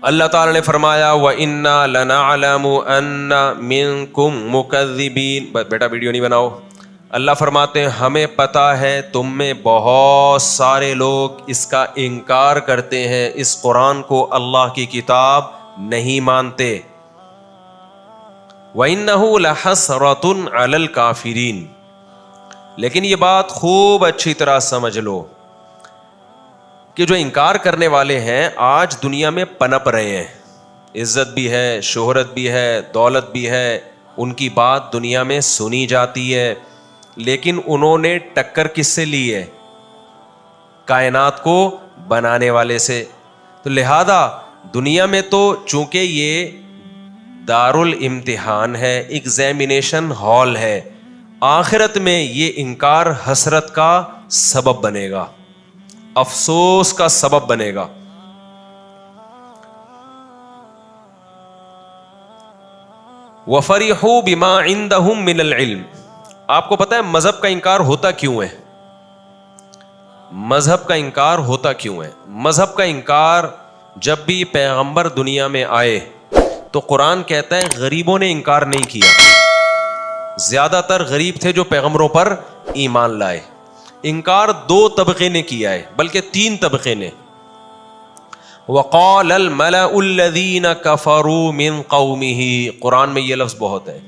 اللہ تعالیٰ نے فرمایا وَإِنَّا لَنَعْلَمُ أَنَّ مِنْكُمْ مُكَذِّبِينَ. بیٹا ویڈیو نہیں بناؤ. اللہ فرماتے ہیں ہمیں پتہ ہے تم میں بہت سارے لوگ اس کا انکار کرتے ہیں, اس قرآن کو, اللہ کی کتاب نہیں مانتے. وَإِنَّهُ لَحَسْرَةٌ عَلَى الْكَافِرِينَ. لیکن یہ بات خوب اچھی طرح سمجھ لو کہ جو انکار کرنے والے ہیں آج دنیا میں پنپ رہے ہیں, عزت بھی ہے, شہرت بھی ہے, دولت بھی ہے, ان کی بات دنیا میں سنی جاتی ہے, لیکن انہوں نے ٹکر کس سے لی ہے؟ کائنات کو بنانے والے سے. تو لہذا دنیا میں تو چونکہ یہ دارالامتحان ہے, ایگزامینیشن ہال ہے, آخرت میں یہ انکار حسرت کا سبب بنے گا, افسوس کا سبب بنے گا. وَفَرِحُوا بِمَا عِندَهُم مِّنَ الْعِلْمِ. آپ کو پتہ ہے مذہب کا انکار ہوتا کیوں ہے؟ مذہب کا انکار ہوتا کیوں ہے؟ مذہب کا انکار جب بھی پیغمبر دنیا میں آئے تو قرآن کہتا ہے غریبوں نے انکار نہیں کیا. زیادہ تر غریب تھے جو پیغمبروں پر ایمان لائے. انکار 2 طبقے نے کیا ہے, بلکہ 3 طبقے نے. وَقَالَ الْمَلَأُ الَّذِينَ كَفَرُوا مِنْ قَوْمِهِ. قرآن میں یہ لفظ بہت ہے.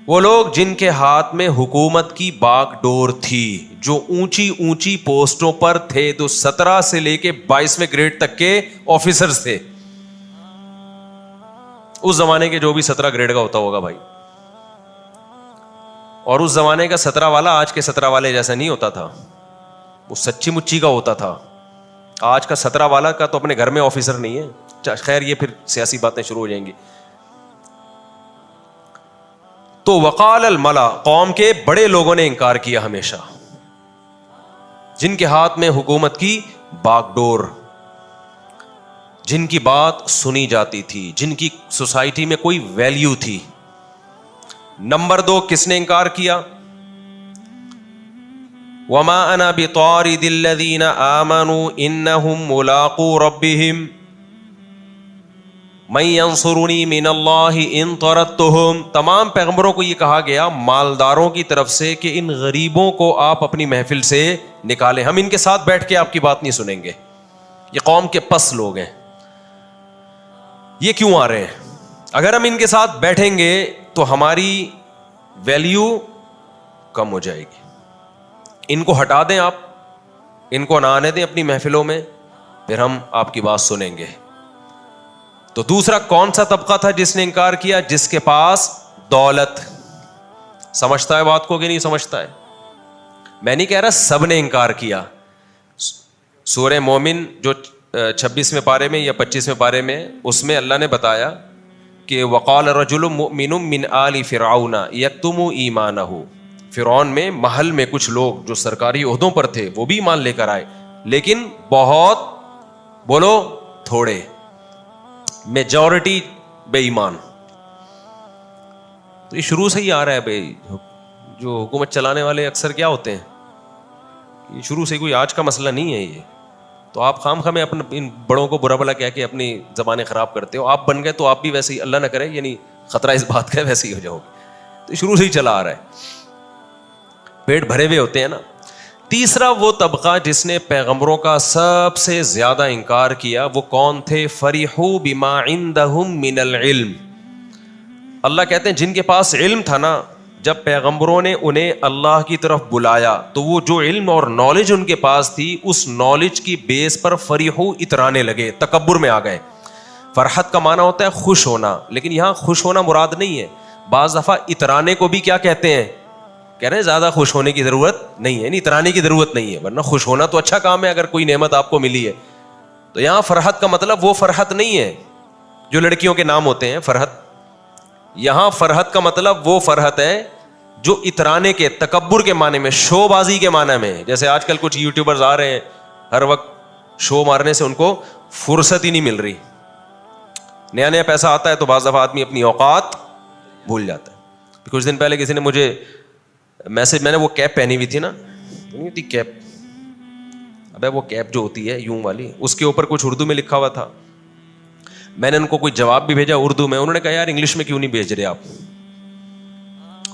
وہ لوگ جن کے ہاتھ میں حکومت کی باغ ڈور تھی, جو اونچی اونچی پوسٹوں پر تھے, تو 17 سے لے کے 22ویں گریڈ تک کے آفیسرز تھے. اس زمانے کے جو بھی 17 گریڈ کا ہوتا ہوگا بھائی, اور اس زمانے کا 17 والا آج کے 17 والے جیسا نہیں ہوتا تھا, وہ سچی مچی کا ہوتا تھا. آج کا 17 والا کا تو اپنے گھر میں آفیسر نہیں ہے. خیر یہ پھر سیاسی باتیں شروع ہو جائیں گی. تو وقال الملا, قوم کے بڑے لوگوں نے انکار کیا ہمیشہ, جن کے ہاتھ میں حکومت کی باغ ڈور, جن کی بات سنی جاتی تھی, جن کی سوسائٹی میں کوئی ویلیو تھی. نمبر 2 کس نے انکار کیا؟ وما انا بطارد الذین آمنوا انہم ملاقو ربہم من ینصرنی من اللہ ان طردتہم. تمام پیغمبروں کو یہ کہا گیا مالداروں کی طرف سے کہ ان غریبوں کو آپ اپنی محفل سے نکالیں, ہم ان کے ساتھ بیٹھ کے آپ کی بات نہیں سنیں گے. یہ قوم کے پس لوگ ہیں. یہ کیوں آ رہے ہیں؟ اگر ہم ان کے ساتھ بیٹھیں گے تو ہماری ویلیو کم ہو جائے گی. ان کو ہٹا دیں, آپ ان کو نہ آنے دیں اپنی محفلوں میں, پھر ہم آپ کی بات سنیں گے. تو دوسرا کون سا طبقہ تھا جس نے انکار کیا؟ جس کے پاس دولت. سمجھتا ہے بات کو کہ نہیں سمجھتا ہے؟ میں نہیں کہہ رہا سب نے انکار کیا. سورہ مومن جو 26ویں پارے میں یا 25ویں پارے میں, اس میں اللہ نے بتایا کہ وقال رجل مؤمن من آل فرعون یکتم ایمانہ. فرعون میں محل میں کچھ لوگ جو سرکاری عہدوں پر تھے وہ بھی ایمان لے کر آئے, لیکن بہت, بولو تھوڑے, میجورٹی بے ایمان. تو یہ شروع سے ہی آ رہا ہے بھائی. جو حکومت چلانے والے اکثر کیا ہوتے ہیں, یہ شروع سے کوئی آج کا مسئلہ نہیں ہے یہ. تو آپ خام خامے اپنے ان بڑوں کو برا بلا کہہ کے اپنی زبانیں خراب کرتے ہو. آپ بن گئے تو آپ بھی ویسے ہی, اللہ نہ کرے یعنی خطرہ اس بات کا ہے, ویسے ہی ہو جاؤ گے. تو شروع سے ہی چلا آ رہا ہے, پیٹ بھرے ہوئے ہوتے ہیں نا. تیسرا وہ طبقہ جس نے پیغمبروں کا سب سے زیادہ انکار کیا, وہ کون تھے؟ فریحوا بما عندہم من العلم. اللہ کہتے ہیں جن کے پاس علم تھا نا, جب پیغمبروں نے انہیں اللہ کی طرف بلایا تو وہ جو علم اور نالج ان کے پاس تھی, اس نالج کی بیس پر فریحو اترانے لگے, تکبر میں آ گئے. فرحت کا معنی ہوتا ہے خوش ہونا, لیکن یہاں خوش ہونا مراد نہیں ہے. بعض دفعہ اترانے کو بھی کیا کہتے ہیں؟ کہہ رہے ہیں زیادہ خوش ہونے کی ضرورت نہیں ہے, نہیں اترانے کی ضرورت نہیں ہے, ورنہ خوش ہونا تو اچھا کام ہے اگر کوئی نعمت آپ کو ملی ہے. تو یہاں فرحت کا مطلب وہ فرحت نہیں ہے جو لڑکیوں کے نام ہوتے ہیں فرحت. یہاں فرحت کا مطلب وہ فرحت ہے جو اترانے کے, تکبر کے معنی میں, شو بازی کے معنی میں. جیسے آج کل کچھ یوٹیوبرز آ رہے ہیں, ہر وقت شو مارنے سے ان کو فرصت ہی نہیں مل رہی. نیا نیا پیسہ آتا ہے تو بعض دفعہ آدمی اپنی اوقات بھول جاتا ہے. کچھ دن پہلے کسی نے مجھے میسج, میں نے وہ کیپ پہنی ہوئی تھی نا, نہیں تھی کیپ, ابے وہ کیپ جو ہوتی ہے یوں والی, اس کے اوپر کچھ اردو میں لکھا ہوا تھا मैंने उनको कोई जवाब भी भेजा उर्दू में, उन्होंने कहा यार इंग्लिश में क्यों नहीं भेज रहे आप?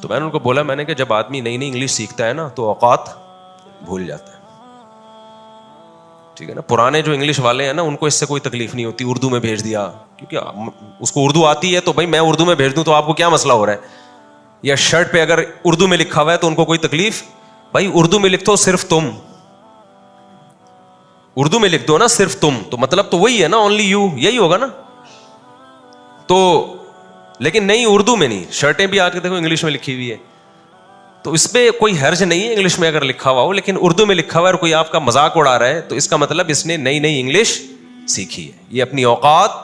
तो मैंने उनको बोला, मैंने कहा जब आदमी नई नई इंग्लिश सीखता है ना तो औकात भूल जाता है, ठीक है ना। पुराने जो इंग्लिश वाले हैं ना उनको इससे कोई तकलीफ नहीं होती, उर्दू में भेज दिया, क्योंकि उसको उर्दू आती है तो भाई मैं उर्दू में भेज दूं तो आपको क्या मसला हो रहा है? या शर्ट पे अगर उर्दू में लिखा हुआ है तो उनको कोई तकलीफ? भाई उर्दू में लिख दो सिर्फ तुम, उर्दू में लिख दो ना सिर्फ तुम, तो मतलब तो वही है ना, ओनली यू, यही होगा ना। तो लेकिन नहीं, उर्दू में नहीं, शर्टें भी आके देखो इंग्लिश में लिखी हुई है, तो इसमें कोई हर्ज नहीं है इंग्लिश में अगर लिखा हुआ हो, लेकिन उर्दू में लिखा हुआ है और कोई आपका मजाक उड़ा रहा है तो इसका मतलब इसने नई नई इंग्लिश सीखी है, ये अपनी औकात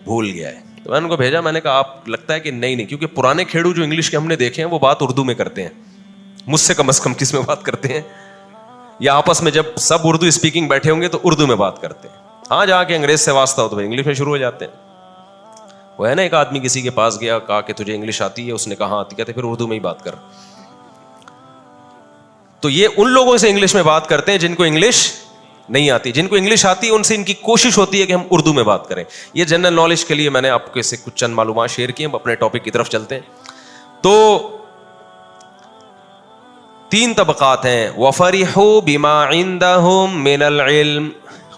भूल गया है। तो मैंने उनको भेजा, मैंने कहा आप लगता है कि नहीं, क्योंकि पुराने खेड़ू जो इंग्लिश के हमने देखे हैं वो बात उर्दू में करते हैं, मुझसे कम से कम किस में बात करते हैं, या आपस में जब सब उर्दू स्पीकिंग बैठे होंगे तो उर्दू में बात करते हैं। हाँ, जाके अंग्रेज से वास्ता हो तो इंग्लिश में शुरू हो जाते हैं। वो है ना, एक आदमी किसी के पास गया, कहा कि तुझे इंग्लिश आती है? उसने कहा आती। कहते फिर उर्दू में ही बात कर। तो ये उन लोगों से इंग्लिश में बात करते हैं जिनको इंग्लिश नहीं आती। जिनको इंग्लिश आती है उनसे इनकी कोशिश होती है कि हम उर्दू में बात करें। ये जनरल नॉलेज के लिए मैंने आपको इससे कुछ चंद मालूमात शेयर किए। हम अपने टॉपिक की तरफ चलते हैं। तो 3 तबकात हैं। वफरिहू बिमा इंदहुम मिनल इल्म।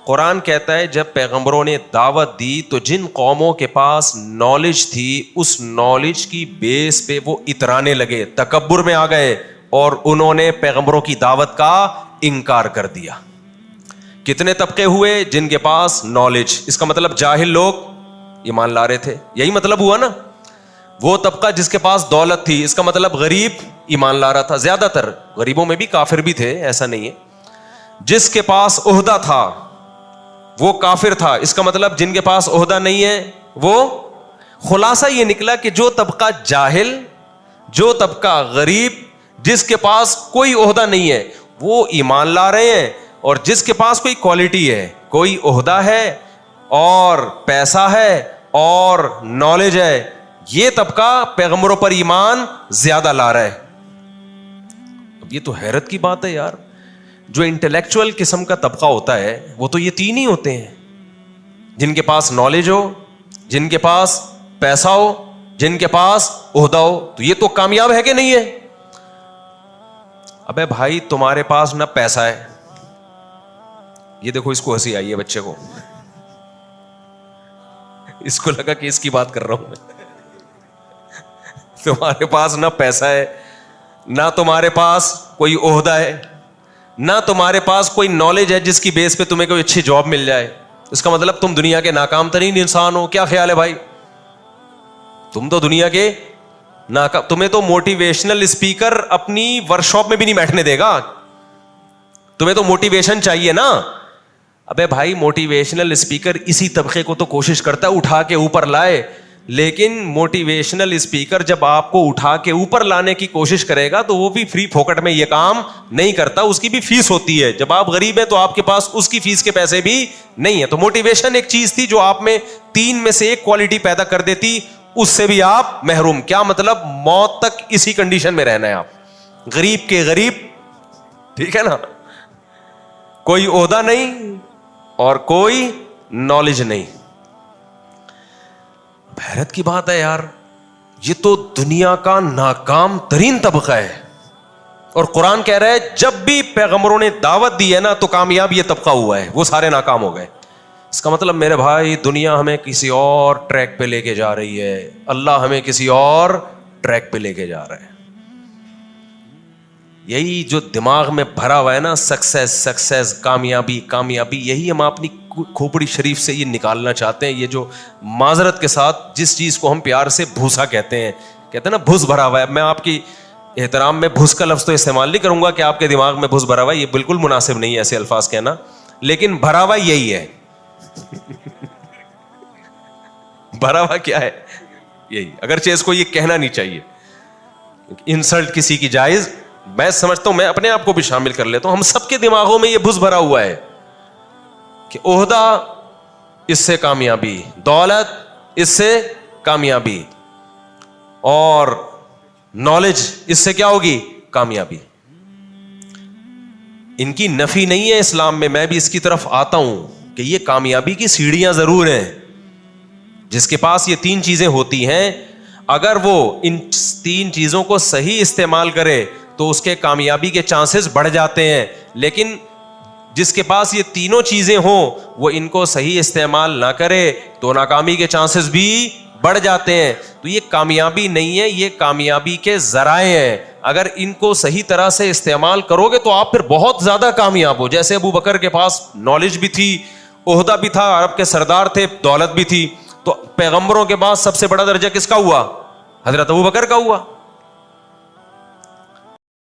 कुरान कहता है जब पैगंबरों ने दावत दी तो जिन कौमों के पास नॉलेज थी उस नॉलेज की बेस पे वो इतराने लगे, तकब्बुर में आ गए और उन्होंने पैगंबरों की दावत का इनकार कर दिया। कितने तबके हुए? जिनके पास नॉलेज, इसका मतलब जाहिल लोग ईमान ला रहे थे, यही मतलब हुआ ना। वो तबका जिसके पास दौलत थी, इसका मतलब गरीब ईमान ला रहा था। ज्यादातर गरीबों में भी काफिर भी थे, ऐसा नहीं है। जिसके पास ओहदा था वो काफिर था, इसका मतलब जिनके पास ओहदा नहीं है वो। खुलासा ये निकला कि जो तबका जाहिल, जो तबका गरीब, जिसके पास कोई ओहदा नहीं है वो ईमान ला रहे हैं, और जिसके पास कोई क्वालिटी है, कोई ओहदा है और पैसा है और नॉलेज है, ये तबका पैगंबरों पर ईमान ज्यादा ला रहा है। अब ये तो हैरत की बात है यार। जो इंटेलेक्चुअल किस्म का तबका होता है वो तो ये 3 ही होते हैं, जिनके पास नॉलेज हो, जिनके पास पैसा हो, जिनके पास ओहदा हो। तो ये तो कामयाब है कि नहीं है? अबे भाई तुम्हारे पास ना पैसा है, ये देखो इसको हंसी आई है बच्चे को, इसको लगा कि इसकी बात कर रहा हूं मैं। तुम्हारे पास ना पैसा है, ना तुम्हारे पास कोई ओहदा है, ना तुम्हारे पास कोई नॉलेज है जिसकी बेस पे तुम्हें कोई अच्छी जॉब मिल जाए। इसका मतलब तुम दुनिया के नाकाम तरीन इंसान हो। क्या ख्याल है भाई? तुम तो दुनिया के नाकाम। तुम्हें तो मोटिवेशनल स्पीकर अपनी वर्कशॉप में भी नहीं बैठने देगा। तुम्हें तो मोटिवेशन चाहिए ना। अबे भाई मोटिवेशनल स्पीकर इसी तबके को तो कोशिश करता है उठा के ऊपर लाए, लेकिन मोटिवेशनल स्पीकर जब आपको उठा के ऊपर लाने की कोशिश करेगा तो वो भी फ्री फोकट में ये काम नहीं करता, उसकी भी फीस होती है। जब आप गरीब हैं तो आपके पास उसकी फीस के पैसे भी नहीं है। तो मोटिवेशन एक चीज थी जो आप में 3 में से 1 क्वालिटी पैदा कर देती, उससे भी आप महरूम। क्या मतलब? मौत तक इसी कंडीशन में रहना है आप, गरीब के गरीब, ठीक है ना। कोई ओहदा नहीं और कोई नॉलेज नहीं। हैरत की बात है यार, ये तो दुनिया का नाकाम तरीन तबका है। और कुरान कह रहा है जब भी पैगंबरों ने दावत दी है ना तो कामयाब ये तबका हुआ है, वो सारे नाकाम हो गए। इसका मतलब मेरे भाई दुनिया हमें किसी और ट्रैक पे लेके जा रही है, अल्लाह हमें किसी और ट्रैक पे लेके जा रहा है। यही जो दिमाग में भरा हुआ है ना, सक्सेस सक्सेस, कामयाबी कामयाबी, यही हम अपनी खोपड़ी शरीफ से ये निकालना चाहते हैं। ये जो माजरत के साथ जिस चीज को हम प्यार से भूसा कहते हैं ना, भूस भरा हुआ है। मैं आपकी एहतराम में भूस का लफ्ज तो इस्तेमाल नहीं करूंगा कि आपके दिमाग में भूस भरा हुआ है, ये बिल्कुल मुनासिब नहीं है ऐसे अल्फाज कहना, लेकिन भरा हुआ यही है। भरा हुआ क्या है? यही। अगरचे इसको ये कहना नहीं चाहिए, इंसल्ट किसी की जायज, मैं समझता हूं, मैं अपने आप को भी शामिल कर लेता हूं। हम सबके दिमागों में ये भूस भरा हुआ है कि ओहदा इससे कामयाबी, दौलत इससे कामयाबी, और नॉलेज इससे क्या होगी? कामयाबी। इनकी नफी नहीं है इस्लाम में, मैं भी इसकी तरफ आता हूं कि ये कामयाबी की सीढ़ियां जरूर हैं, جس کے پاس یہ 3 چیزیں ہوتی ہیں, اگر وہ ان 3 چیزوں کو صحیح استعمال کرے تو اس کے کامیابی کے چانسز بڑھ جاتے ہیں. لیکن جس کے پاس یہ تینوں چیزیں ہوں وہ ان کو صحیح استعمال نہ کرے تو ناکامی کے چانسز بھی بڑھ جاتے ہیں. تو یہ کامیابی نہیں ہے, یہ کامیابی کے ذرائع ہیں. اگر ان کو صحیح طرح سے استعمال کرو گے تو آپ پھر بہت زیادہ کامیاب ہو. جیسے ابو بکر کے پاس نالج بھی تھی, عہدہ بھی تھا, عرب کے سردار تھے, دولت بھی تھی, تو پیغمبروں کے بعد سب سے بڑا درجہ کس کا ہوا؟ حضرت ابو بکر کا ہوا.